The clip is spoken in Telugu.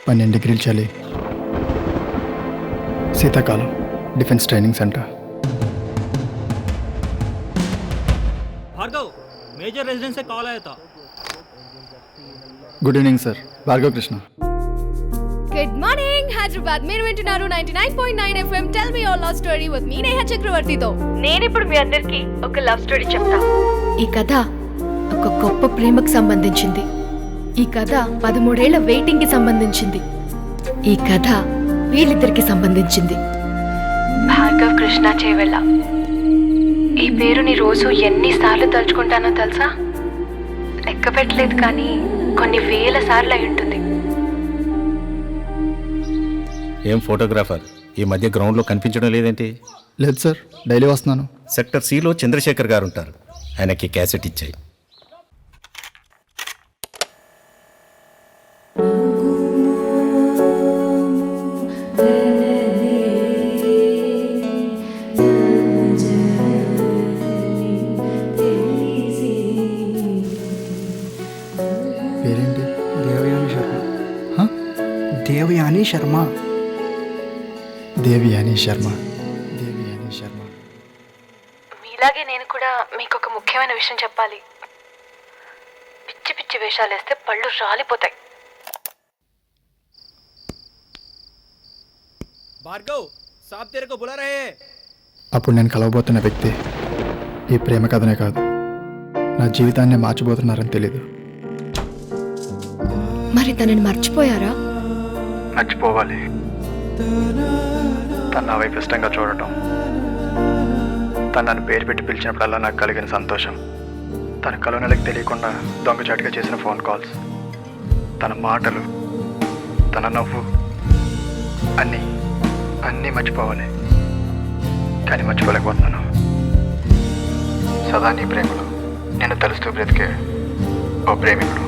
12 డిగ్రీలు చలి, శీతాకాలం, defence training centre. Bhargav major residence से कॉल आया था. Good evening sir, Bhargav Krishna. Good morning Hyderabad. మీరు వింటున్నారు 99.9 FM tell me your love story with me Neha చక్రవర్తితో. నేను ఇప్పుడు మీ అందరికి ఒక లవ్ స్టోరీ చెప్తా. ఈ కథ ఒక గొప్ప ప్రేమకు సంబంధించింది. ఈ కథ 13 ఏళ్ల వెయిటింగ్ కి సంబంధించింది. ఈ కథ వీళ్ళిద్దరికి సంబంధించింది. భార్గవ్ కృష్ణ చేవెళ్ళ. ఈ పేరుని రోజు ఎన్నిసార్లు తలుచుకుంటానో తెలుసా? లెక్క పెట్టలేదు, కానీ కొన్ని వేల సార్లు అయి ఉంటుంది. ఏం ఫోటోగ్రాఫర్, ఈ మధ్య గ్రౌండ్లో కనిపించడం లేదేంటి? లేదు సార్, డైలీ వస్తున్నాను. సెక్టర్ సిలో చంద్రశేఖర్ గారు ఉంటారు, ఆయనకి క్యాసెట్ ఇచ్చాయి. పేరేంటి? దేవయాని శర్మ. హ? దేవయాని శర్మ. దేవయాని శర్మ. దేవయాని శర్మ. మీలాగే నేను కూడా మీకు ఒక ముఖ్యమైన విషయం చెప్పాలి. పిచ్చి పిచ్చి వేషాలు వేస్తే పళ్ళు రాలిపోతాయి. भार्गव साहब तेरे को बुला रहे हैं. అప్పుడు నేను కలవబోతున్న వ్యక్తి ఈ ప్రేమ కథనే కాదు, నా జీవితాన్ని మార్చిపోతున్నారని తెలీదు. మరి తనని మర్చిపోయారా? మర్చిపోవాలి. తను నా వైపు ఇష్టంగా చూడటం, తను నన్ను పేరు పెట్టి పిలిచినప్పుడల్లా నాకు కలిగిన సంతోషం, తన కలోనలకు తెలియకుండా దొంగచాటుగా చేసిన ఫోన్ కాల్స్, తన మాటలు, తన నవ్వు, అన్నీ అన్నీ మర్చిపోవాలి. కానీ మర్చిపోలేకపోతున్నాను. సదా నీ ప్రేమలో నేను తలుస్తూ బ్రతికే ఓ ప్రేమికుడు.